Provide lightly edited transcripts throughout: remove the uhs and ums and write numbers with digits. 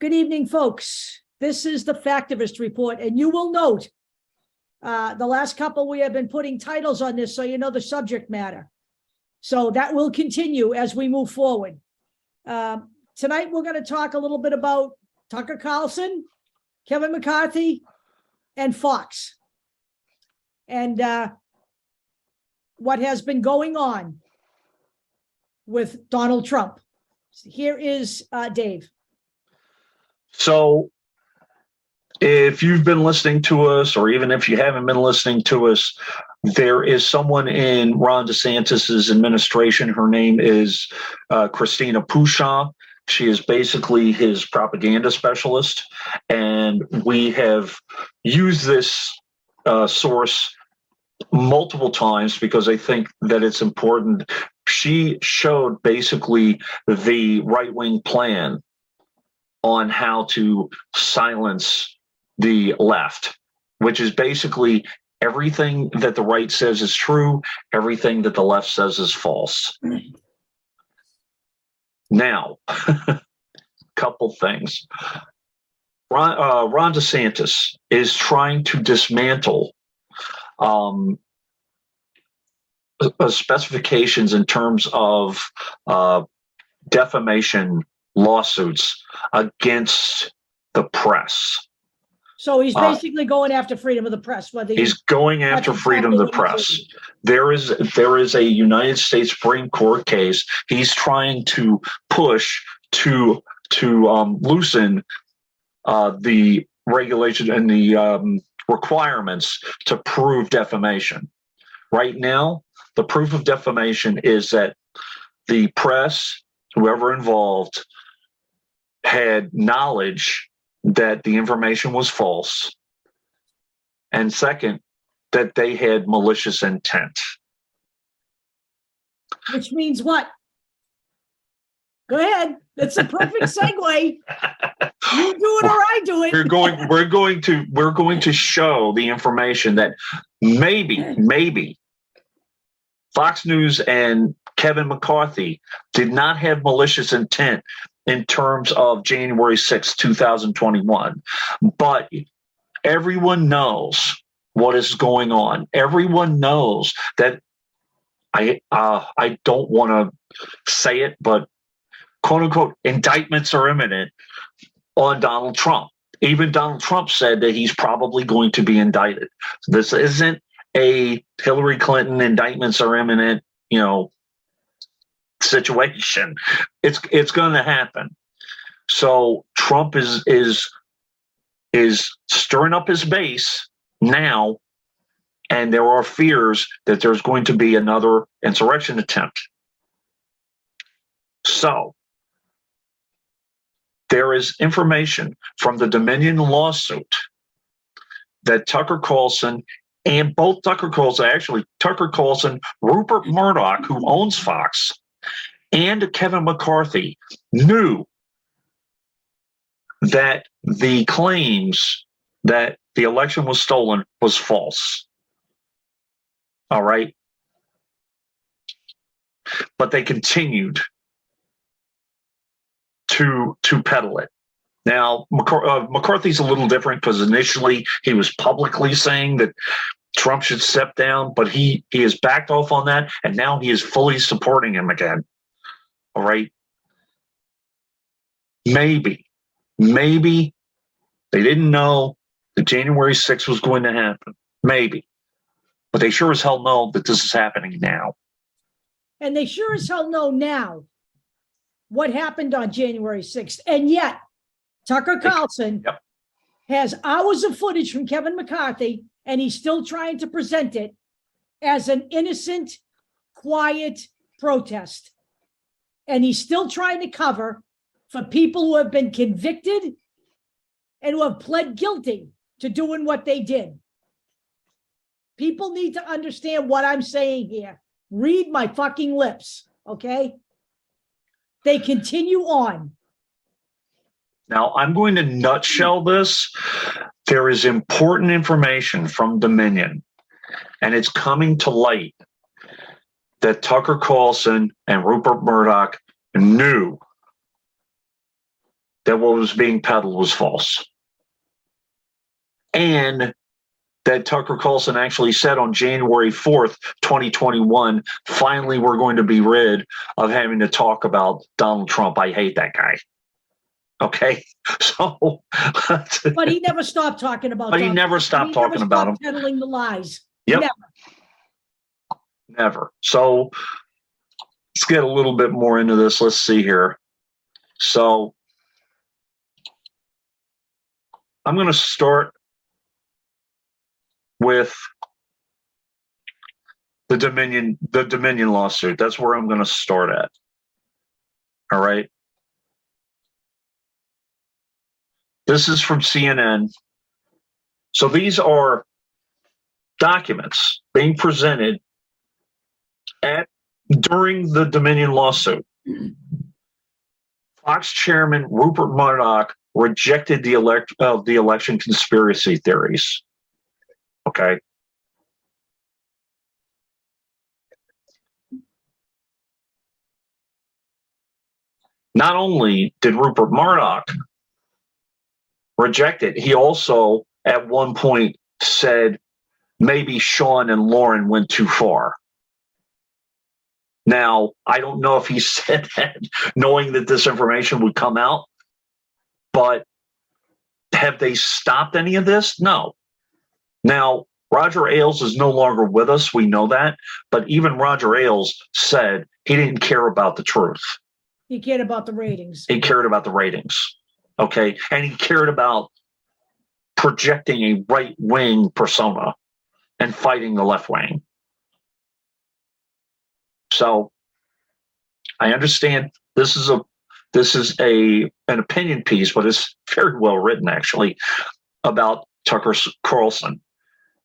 Good evening, folks. This is the Factivist report, and you will note the last couple we have been putting titles on this so you know the subject matter. So that will continue as we move forward. Tonight, we're going to talk a little bit about Tucker Carlson, Kevin McCarthy, and Fox, and what has been going on with Donald Trump. Here is Dave. So if you've been listening to us, or even if you haven't been listening to us, there is someone in Ron DeSantis's administration. Her name is Christina Pushaw. She is basically his propaganda specialist, and we have used this source multiple times because I think that it's important. She showed basically the right-wing plan on how to silence the left, which is basically everything that the right says is true, everything that the left says is false. Now, couple things. Ron DeSantis is trying to dismantle specifications in terms of defamation lawsuits against the press. So he's basically going after freedom of the press. Whether he's going after freedom of the press. There is a United States Supreme Court case he's trying to push to loosen the regulation and the requirements to prove defamation. Right now, the proof of defamation is that the press, whoever involved, had knowledge that the information was false, and second, that they had malicious intent. Which means what? Go ahead. That's a perfect segue. You do it or I do it. We're going to show the information that maybe Fox News and Kevin McCarthy did not have malicious intent in terms of January 6, 2021. But everyone knows what is going on. Everyone knows that I don't want to say it, but quote unquote indictments are imminent on Donald Trump. Even Donald Trump said that he's probably going to be indicted. This isn't a Hillary Clinton indictments are imminent, situation. It's going to happen. So Trump is stirring up his base now, and there are fears that there's going to be another insurrection attempt. So there is information from the Dominion lawsuit that Tucker Carlson, and both Tucker Carlson, Rupert Murdoch, who owns Fox, and Kevin McCarthy knew that the claims that the election was stolen was false. All right. But they continued to peddle it. Now, McCarthy's a little different because initially he was publicly saying that Trump should step down, but he has backed off on that, and now he is fully supporting him again. All right. Maybe they didn't know that January 6th was going to happen. Maybe. But they sure as hell know that this is happening now. And they sure as hell know now what happened on January 6th. And yet, Tucker Carlson has hours of footage from Kevin McCarthy, and he's still trying to present it as an innocent, quiet protest. And he's still trying to cover for people who have been convicted and who have pled guilty to doing what they did. People need to understand what I'm saying here. Read my fucking lips, okay? They continue on. Now, I'm going to nutshell this. There is important information from Dominion, and it's coming to light that Tucker Carlson and Rupert Murdoch knew that what was being peddled was false. And that Tucker Carlson actually said on January 4th, 2021, finally, we're going to be rid of having to talk about Donald Trump. I hate that guy. Okay. So. But he never stopped talking about But he never stopped talking about him. Peddling the lies. Yep. Never. So let's get a little bit more into this. Let's see here. So I'm going to start with the Dominion lawsuit. That's where I'm going to start at. All right. This is from CNN. So these are documents being presented during the Dominion lawsuit. Fox chairman Rupert Murdoch rejected the election conspiracy theories. Okay. Not only did Rupert Murdoch reject it, he also at one point said maybe Sean and Lauren went too far. Now, I don't know if he said that knowing that this information would come out, but have they stopped any of this? No. Now, Roger Ailes is no longer with us. We know that. But even Roger Ailes said he didn't care about the truth. He cared about the ratings. He cared about the ratings. Okay. And he cared about projecting a right-wing persona and fighting the left wing. So I understand this is an opinion piece, but it's very well written actually about Tucker Carlson.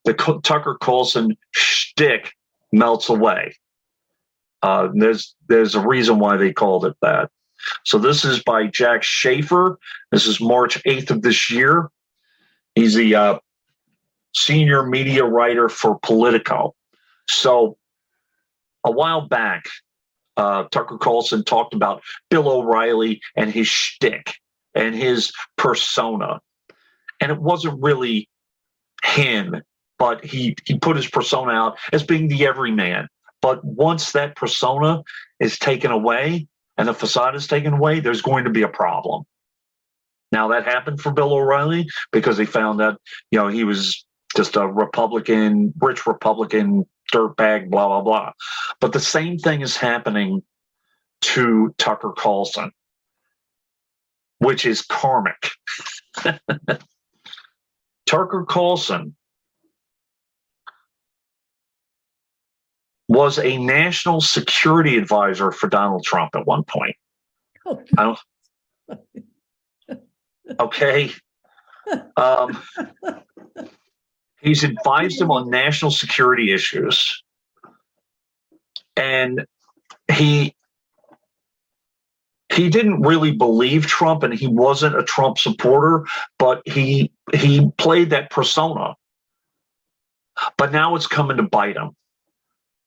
The Tucker Carlson shtick melts away. There's a reason why they called it that. So this is by Jack Schaefer. This is March 8th of this year. He's the senior media writer for Politico. So a while back, Tucker Carlson talked about Bill O'Reilly and his shtick and his persona. And it wasn't really him, but he put his persona out as being the everyman. But once that persona is taken away and the facade is taken away, there's going to be a problem. Now, that happened for Bill O'Reilly because they found that, he was just a Republican, rich Republican, dirtbag, blah, blah, blah. But the same thing is happening to Tucker Carlson, which is karmic. Tucker Carlson was a national security advisor for Donald Trump at one point. Okay. He's advised him on national security issues. And he didn't really believe Trump, and he wasn't a Trump supporter, but he played that persona. But now it's coming to bite him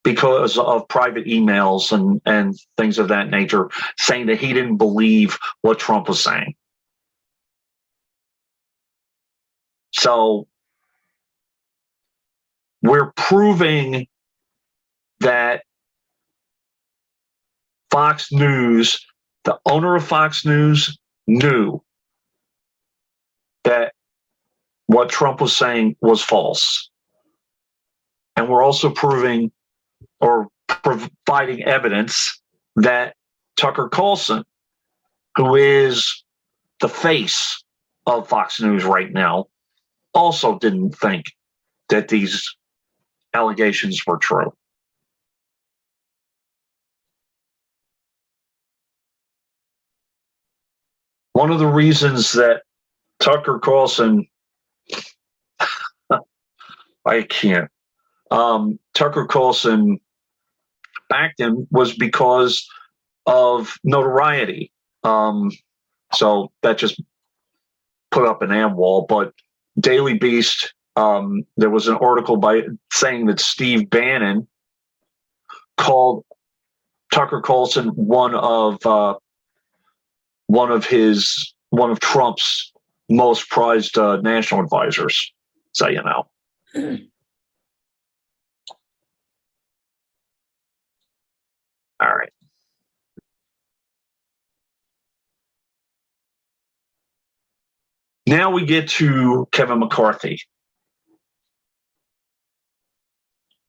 because of private emails and things of that nature, saying that he didn't believe what Trump was saying. So we're proving that Fox News, the owner of Fox News, knew that what Trump was saying was false. And we're also proving or providing evidence that Tucker Carlson, who is the face of Fox News right now, also didn't think that these allegations were true. One of the reasons that Tucker Carlson, Tucker Carlson backed him was because of notoriety. So that just put up an ad wall. But Daily Beast, there was an article saying that Steve Bannon called Tucker Carlson one of his one of Trump's most prized national advisors, so you know. All right. Now we get to Kevin McCarthy.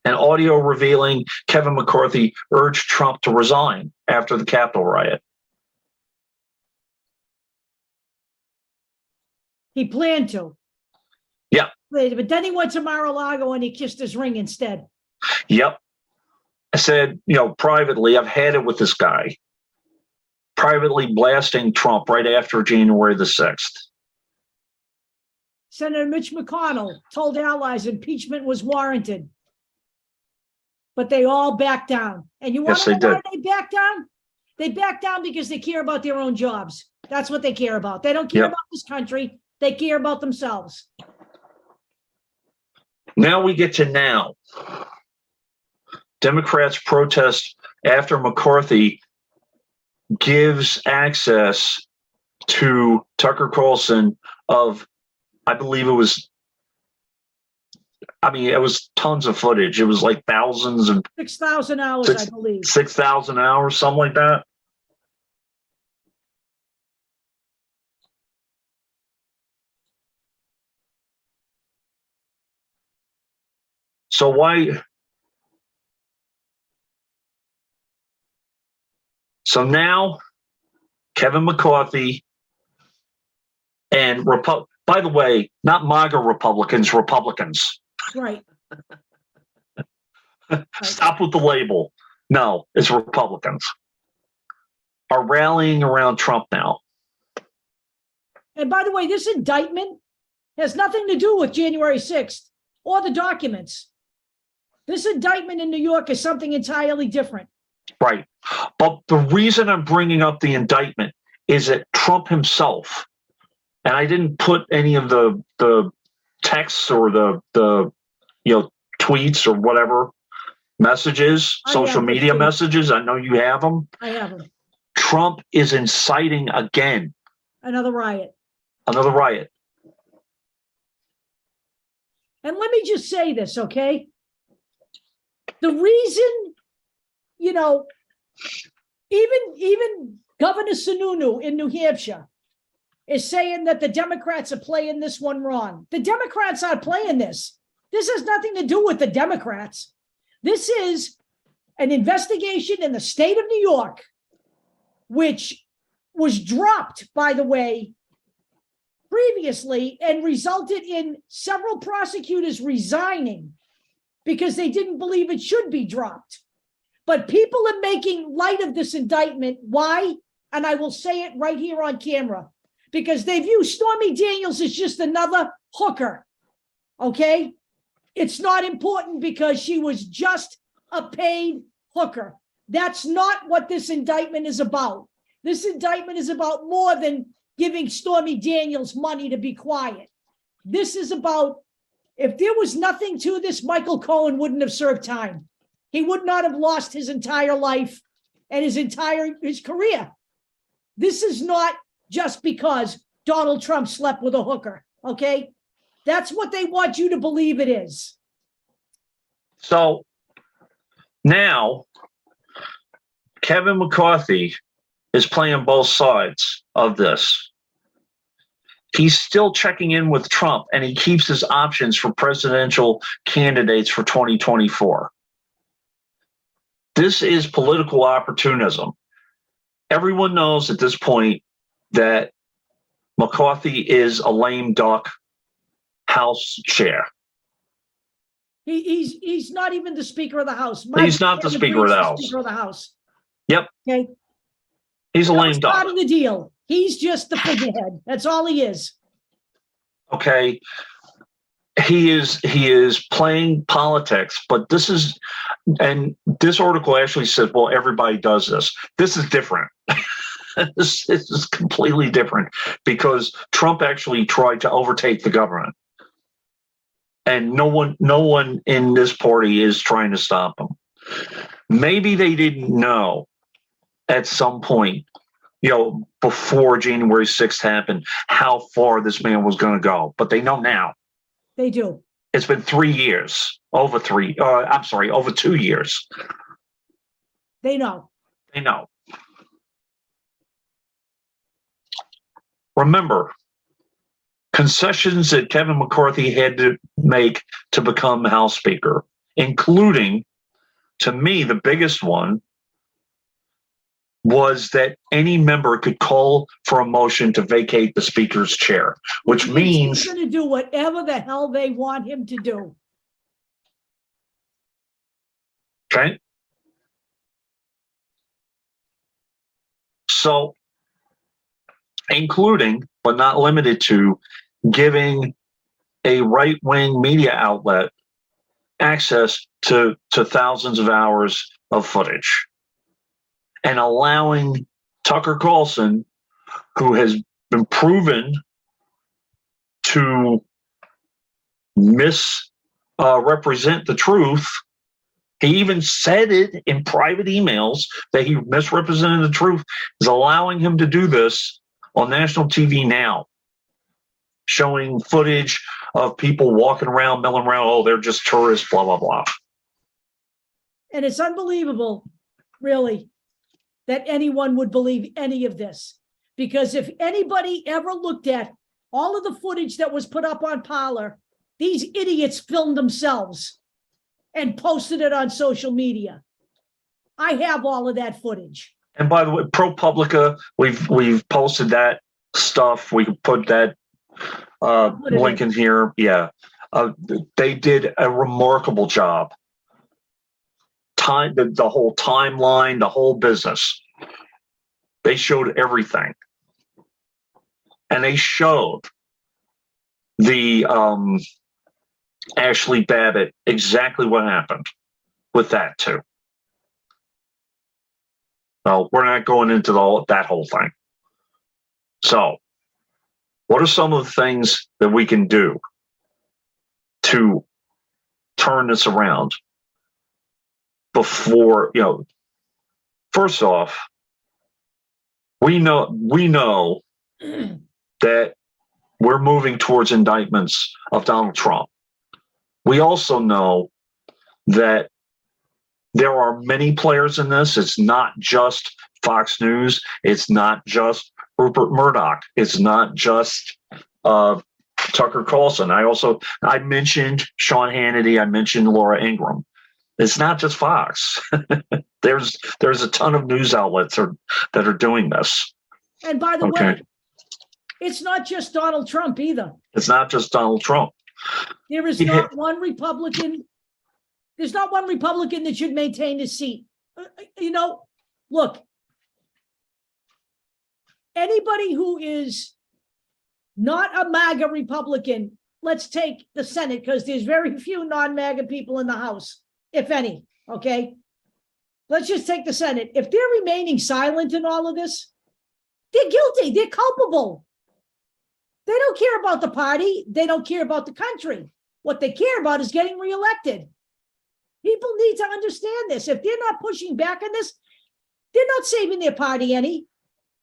An audio revealing Kevin McCarthy urged Trump to resign after the Capitol riot. He planned to. Yeah. But then he went to Mar-a-Lago and he kissed his ring instead. Yep. I said, privately, I've had it with this guy. Privately blasting Trump right after January the 6th. Senator Mitch McConnell told allies impeachment was warranted. But they all backed down. And you want to know why they backed down? They backed down because they care about their own jobs. That's what they care about. They don't care about this country. They care about themselves. Now we get to now. Democrats protest after McCarthy gives access to Tucker Carlson of, I believe it was tons of footage. It was like thousands and 6,000 hours, I believe. 6,000 hours, something like that. So now Kevin McCarthy and by the way, not MAGA Republicans. Right. Stop with the label. No, it's Republicans are rallying around Trump now. And by the way, this indictment has nothing to do with January 6th or the documents. This indictment in New York is something entirely different. Right. But the reason I'm bringing up the indictment is that Trump himself, and I didn't put any of the texts or the tweets or whatever messages, social media messages. I know you have them. I have them. Trump is inciting again. Another riot. Another riot. And let me just say this, okay? The reason, even Governor Sununu in New Hampshire is saying that the Democrats are playing this one wrong. The Democrats aren't playing this. This has nothing to do with the Democrats. This is an investigation in the state of New York, which was dropped, by the way, previously and resulted in several prosecutors resigning because they didn't believe it should be dropped. But people are making light of this indictment. Why? And I will say it right here on camera, because they view Stormy Daniels as just another hooker. Okay? It's not important because she was just a paid hooker. That's not what this indictment is about. This indictment is about more than giving Stormy Daniels money to be quiet. This is about, if there was nothing to this, Michael Cohen wouldn't have served time. He would not have lost his entire life and his career. This is not just because Donald Trump slept with a hooker, okay? That's what they want you to believe it is. So now Kevin McCarthy is playing both sides of this. He's still checking in with Trump, and he keeps his options for presidential candidates for 2024. This is political opportunism. Everyone knows at this point that McCarthy is a lame duck House chair. He's not even the Speaker of the House. He's not the Speaker of the House. Speaker of the House. Yep. Okay. He's a lame duck. Part of the deal. He's just the figurehead. That's all he is. Okay. He is playing politics, but this article actually says, well, everybody does this. This is different. This is completely different because Trump actually tried to overtake the government. And no one in this party is trying to stop him. Maybe they didn't know at some point before January 6th happened, how far this man was going to go. But they know now. They do. It's been 3 years, over 2 years. They know. They know. Remember, concessions that Kevin McCarthy had to make to become House Speaker, including, to me, the biggest one, was that any member could call for a motion to vacate the Speaker's chair, which means he's going to do whatever the hell they want him to do. Okay. So, including, but not limited to, giving a right-wing media outlet access to thousands of hours of footage and allowing Tucker Carlson, who has been proven to misrepresent the truth. He even said it in private emails that he misrepresented the truth, is allowing him to do this on national TV now, showing footage of people walking around, milling around, oh, they're just tourists, blah, blah, blah. And it's unbelievable, really, that anyone would believe any of this. Because if anybody ever looked at all of the footage that was put up on Parler, these idiots filmed themselves and posted it on social media. I have all of that footage. And by the way, ProPublica, we've posted that stuff. We can put that link in here. Yeah. They did a remarkable job. The whole timeline, the whole business. They showed everything. And they showed the Ashley Babbitt exactly what happened with that too. No, we're not going into that whole thing. So, what are some of the things that we can do to turn this around before, first off, we know that we're moving towards indictments of Donald Trump. We also know that there are many players in this. It's not just Fox News. It's not just Rupert Murdoch. It's not just Tucker Carlson. I mentioned Sean Hannity. I mentioned Laura Ingraham. It's not just Fox. There's a ton of news outlets that are doing this. And by the way, it's not just Donald Trump either. It's not just Donald Trump. There is not one Republican. There's not one Republican that should maintain his seat. Look, anybody who is not a MAGA Republican, let's take the Senate, because there's very few non-MAGA people in the House, if any, okay? Let's just take the Senate. If they're remaining silent in all of this, they're guilty. They're culpable. They don't care about the party. They don't care about the country. What they care about is getting reelected. People need to understand this. If they're not pushing back on this, they're not saving their party any.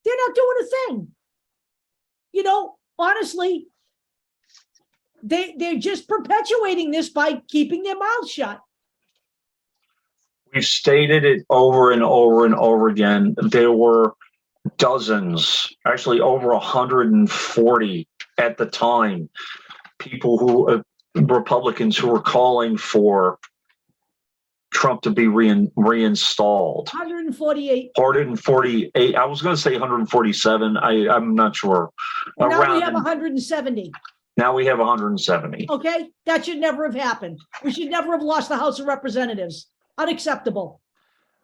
They're not doing a thing. Honestly, they're just perpetuating this by keeping their mouths shut. We've stated it over and over and over again. There were dozens, actually over 140 at the time, Republicans who were calling for Trump to be reinstalled. 148. 148. I was going to say 147. I'm not sure. Now we have 170. Now we have 170. Okay, that should never have happened. We should never have lost the House of Representatives. Unacceptable.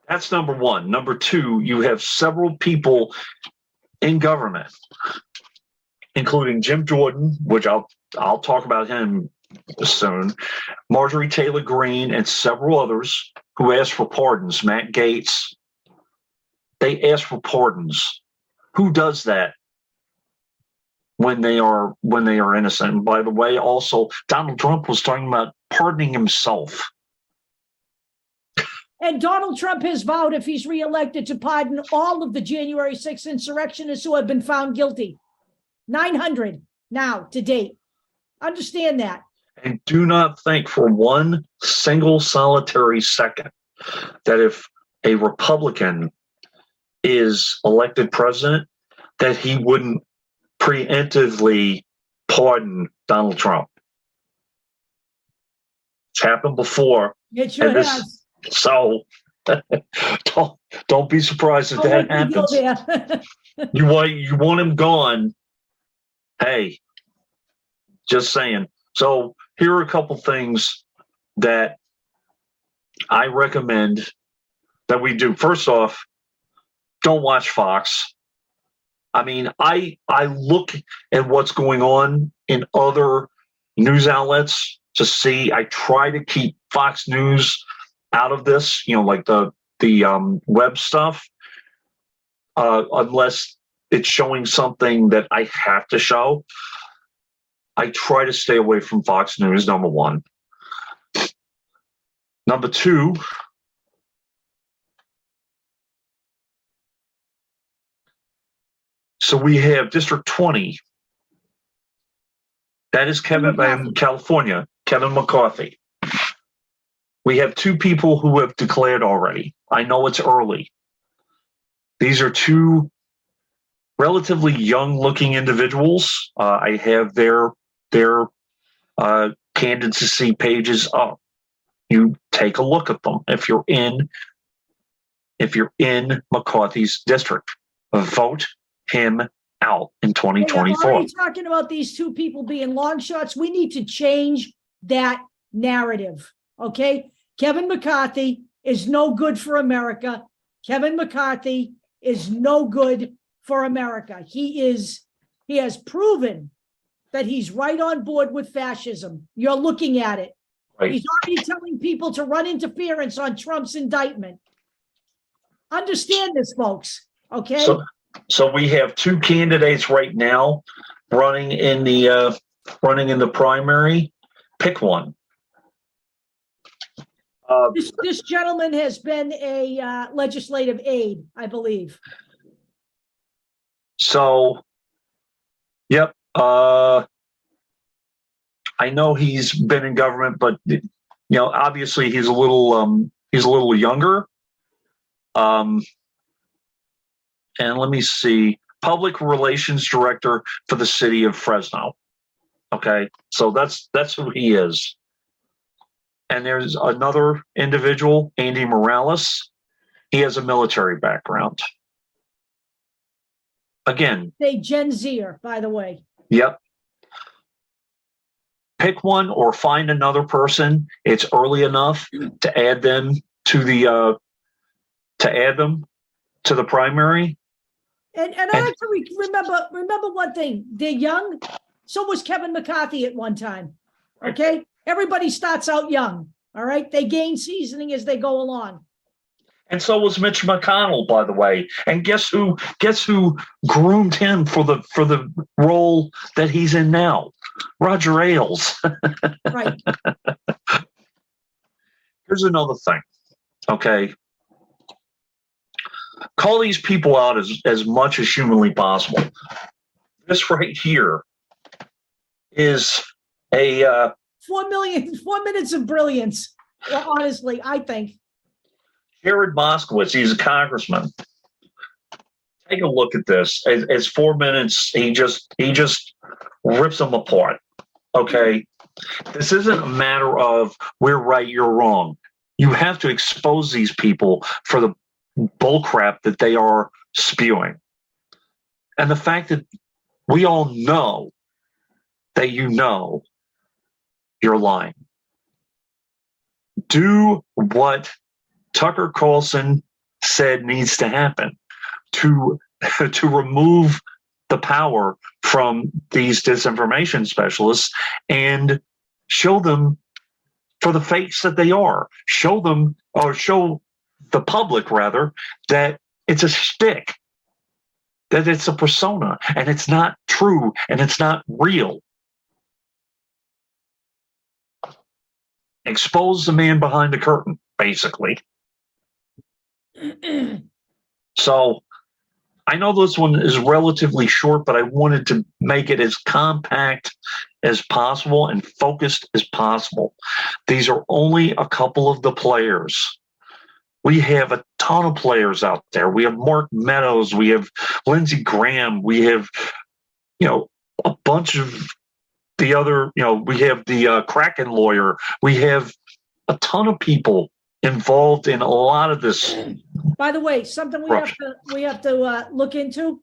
That's number one. Number two, you have several people in government, including Jim Jordan, which I'll talk about him soon, Marjorie Taylor Greene, and several others who asked for pardons. Matt Gaetz, they asked for pardons. Who does that when they are innocent? And by the way, also Donald Trump was talking about pardoning himself. And Donald Trump has vowed, if he's reelected, to pardon all of the January 6th insurrectionists who have been found guilty. 900 now to date. Understand that. And do not think for one single solitary second that if a Republican is elected president, that he wouldn't preemptively pardon Donald Trump. It's happened before. It sure has. So don't be surprised if that happens. You want him gone. Hey, just saying. So here are a couple things that I recommend that we do. First off, don't watch Fox. I mean, I look at what's going on in other news outlets to see. I try to keep Fox News out of this, like the web stuff, unless it's showing something that I have to show. I try to stay away from Fox News, number one. Number two, so we have District 20. That is California, Kevin McCarthy. We have two people who have declared already. I know it's early. These are two relatively young-looking individuals. I have their candidacy pages up. You take a look at them if you're in McCarthy's district. Vote him out in 2024. I'm already talking about these two people being long shots. We need to change that narrative. Okay, Kevin McCarthy is no good for America. Kevin McCarthy is no good for America. He has proven that he's right on board with fascism. You're looking at it. Right. He's already telling people to run interference on Trump's indictment. Understand this, folks. Okay. So we have two candidates right now running in the primary. Pick one. This gentleman has been a legislative aide, I believe. So, yep. I know he's been in government, but obviously he's a little younger. And let me see, public relations director for the city of Fresno. Okay, so that's who he is. And there's another individual, Andy Morales. He has a military background. Again, they Gen Zer, by the way. Yep. Pick one or find another person. It's early enough to add them to the primary. And I like to remember one thing. They're young. So was Kevin McCarthy at one time. Okay? Everybody starts out young. All right? They gain seasoning as they go along. And so was Mitch McConnell, by the way. And guess who groomed him for the role that he's in now? Roger Ailes. Right. Here's another thing. Okay. Call these people out as much as humanly possible. This right here is a 4 minutes of brilliance. Well, honestly, I think. Jared Moskowitz, he's a congressman. Take a look at this. As 4 minutes, he just rips them apart. Okay, this isn't a matter of we're right, you're wrong. You have to expose these people for the bullcrap that they are spewing, and the fact that we all know that you're lying. Do what Tucker Carlson said needs to happen to remove the power from these disinformation specialists and show them for the fakes that they are. Show them, or show the public rather, that it's a shtick, that it's a persona, and it's not true, and it's not real. Expose the man behind the curtain, basically. So I know this one is relatively short, but I wanted to make it as compact as possible and focused as possible. These are only a couple of the players. We have a ton of players out there. We have Mark Meadows. We have Lindsey Graham. We have, a bunch of the other, we have the Kraken lawyer. We have a ton of people involved in a lot of this. By the way, something we have to look into.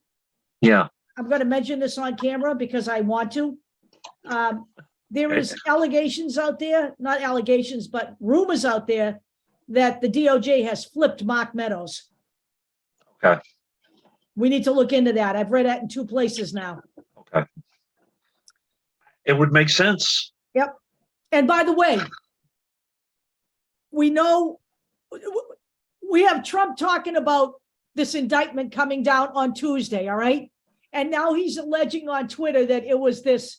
Yeah. I'm going to mention this on camera because I want to. There is allegations out there, not allegations, but rumors out there that the DOJ has flipped Mark Meadows. Okay. We need to look into that. I've read that in 2 places now. Okay. It would make sense. Yep. And by the way, we know we have Trump talking about this indictment coming down on Tuesday, all right? And now he's alleging on Twitter that it was this,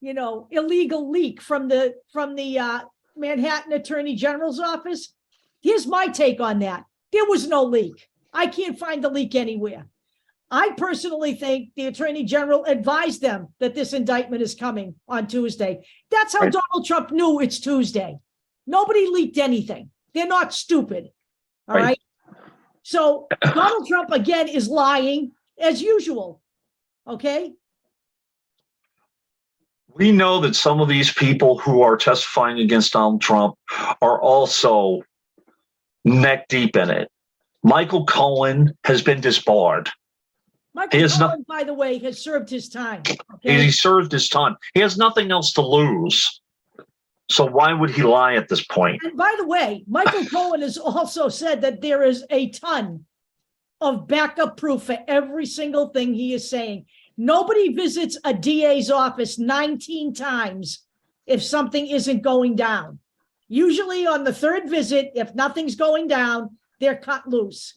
illegal leak from the Manhattan Attorney General's office. Here's my take on that. There was no leak. I can't find the leak anywhere. I personally think the Attorney General advised them that this indictment is coming on Tuesday. That's how Donald Trump knew it's Tuesday. Nobody leaked anything. They're not stupid. All right. So Donald Trump, again, is lying as usual. Okay. We know that some of these people who are testifying against Donald Trump are also neck deep in it. Michael Cohen has been disbarred. Michael Cohen, by the way, has served his time. Okay? He served his time. He has nothing else to lose. So why would he lie at this point? And by the way, Michael Cohen has also said that there is a ton of backup proof for every single thing he is saying. Nobody visits a DA's office 19 times if something isn't going down. Usually on the 3rd visit, if nothing's going down, they're cut loose.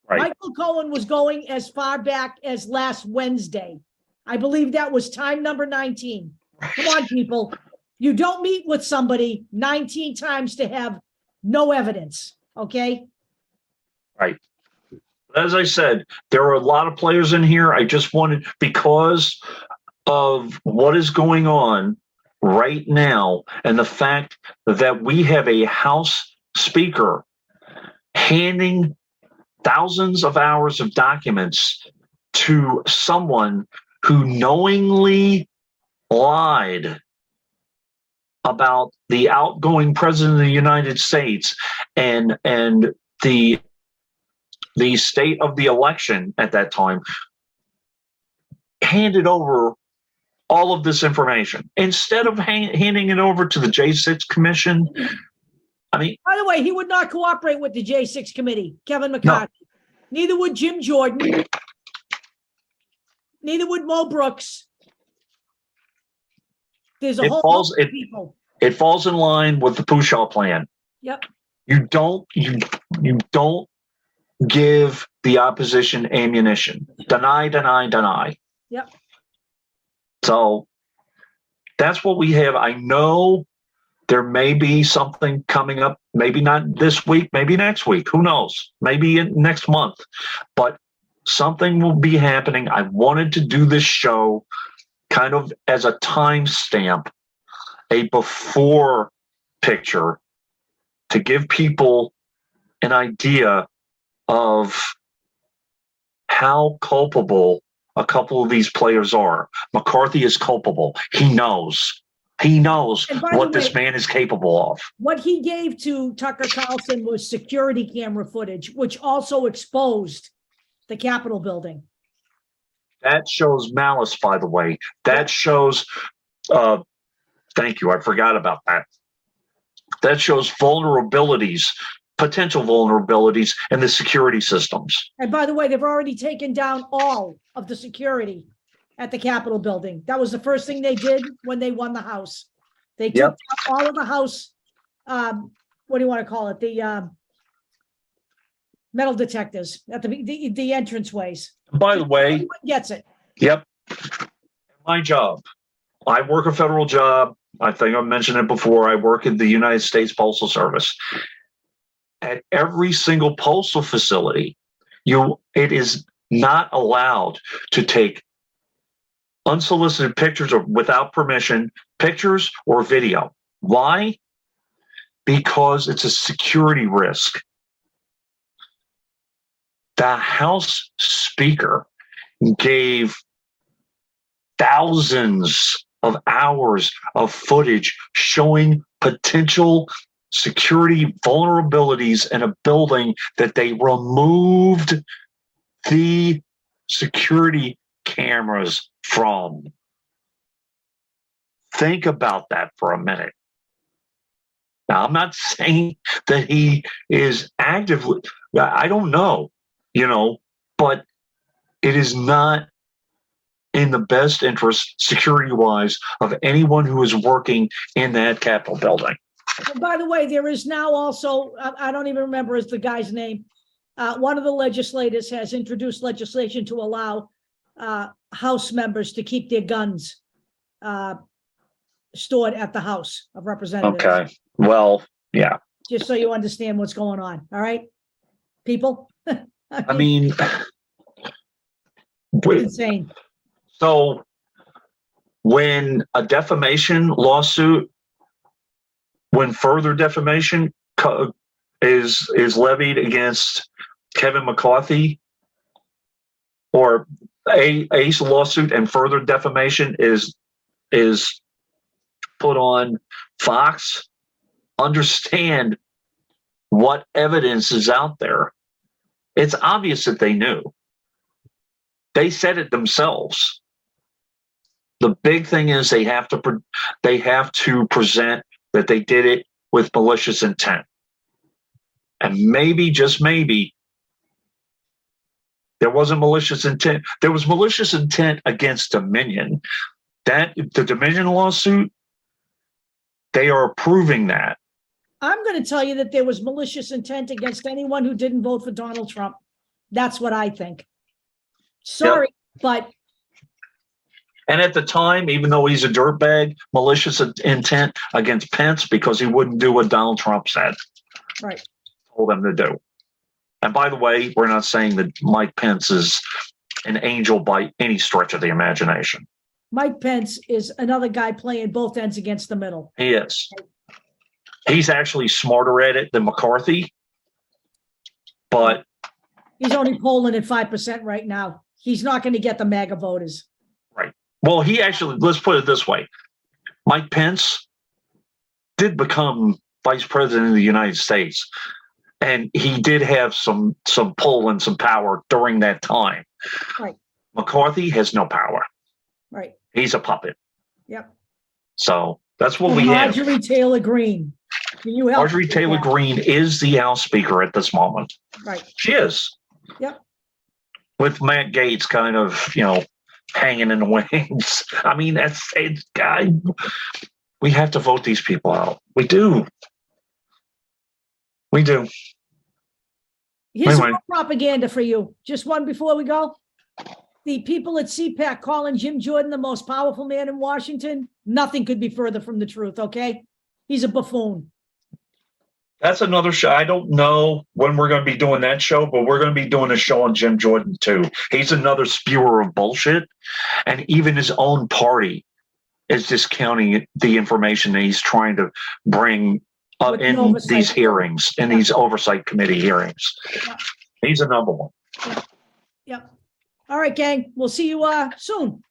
Right. Michael Cohen was going as far back as last Wednesday. I believe that was time number 19. Come on, people. You don't meet with somebody 19 times to have no evidence, okay? Right. As I said, there are a lot of players in here. I just wanted, because of what is going on right now and the fact that we have a House Speaker handing thousands of hours of documents to someone who knowingly lied about the outgoing president of the United States and the state of the election at that time, handed over all of this information instead of handing it over to the J6 Commission. I mean, by the way, he would not cooperate with the J6 committee, Kevin McCarthy. No. Neither would Jim Jordan. Neither would Mo Brooks. There's a whole bunch of people. It falls in line with the Pushaw plan. Yep. You don't give the opposition ammunition. Deny, deny, deny. Yep. So that's what we have. I know there may be something coming up, maybe not this week, maybe next week, who knows, maybe next month, but something will be happening. I wanted to do this show kind of as a timestamp, a before picture, to give people an idea of how culpable a couple of these players are. McCarthy is culpable. He knows. He knows what this man is capable of. What he gave to Tucker Carlson was security camera footage, which also exposed the Capitol building. That shows malice, by the way. That shows, thank you, I forgot about that. That shows vulnerabilities, potential vulnerabilities in the security systems. And by the way, they've already taken down all of the security at the Capitol building. That was the first thing they did when they won the House. They took down all of the House, what do you want to call it? The metal detectors at the entranceways. By the way, everyone gets it. Yep. My job. I work a federal job. I think I mentioned it before. I work at the United States Postal Service. at every single postal facility, it is not allowed to take unsolicited pictures or without permission, pictures or video. Why? Because it's a security risk. The House Speaker gave thousands of hours of footage showing potential security vulnerabilities in a building that they removed the security cameras from. Think about that for a minute. Now, I'm not saying that he is actively, I don't know, but it is not in the best interest, security-wise, of anyone who is working in that Capitol building. And by the way, there is now also, I don't even remember the guy's name, one of the legislators has introduced legislation to allow House members to keep their guns stored at the House of Representatives. Okay, well, yeah. Just so you understand what's going on, all right, people? I mean, it's insane. So when a defamation lawsuit, when further defamation is levied against Kevin McCarthy, or a lawsuit and further defamation is put on Fox, understand what evidence is out there. It's obvious that they knew. They said it themselves. The big thing is they have to present that they did it with malicious intent. And maybe, just maybe, there wasn't malicious intent. There was malicious intent against Dominion. The Dominion lawsuit, they are approving that. I'm going to tell you that there was malicious intent against anyone who didn't vote for Donald Trump. That's what I think. Sorry, but. And at the time, even though he's a dirtbag, malicious intent against Pence because he wouldn't do what Donald Trump said. Right. Told them to do. And by the way, we're not saying that Mike Pence is an angel by any stretch of the imagination. Mike Pence is another guy playing both ends against the middle. He is. He's actually smarter at it than McCarthy, but he's only polling at 5% right now. He's not going to get the MAGA voters. Right. Well, he actually, let's put it this way. Mike Pence did become vice president of the United States, and he did have some pull and some power during that time. Right. McCarthy has no power. Right. He's a puppet. Yep. So that's what we have. Marjorie Taylor Greene. Can you help? Marjorie Taylor Greene is the House Speaker at this moment. Right. She is. Yep. With Matt Gaetz kind of, hanging in the wings. I mean, we have to vote these people out. We do. We do. Here's some propaganda for you. Just one before we go. The people at CPAC calling Jim Jordan the most powerful man in Washington. Nothing could be further from the truth, okay? He's a buffoon. That's another show. I don't know when we're going to be doing that show, but we're going to be doing a show on Jim Jordan too. He's another spewer of bullshit. And even his own party is discounting the information that he's trying to bring in these hearings, in these oversight committee hearings. Yeah. He's a number one. Yep. All right, gang. We'll see you soon.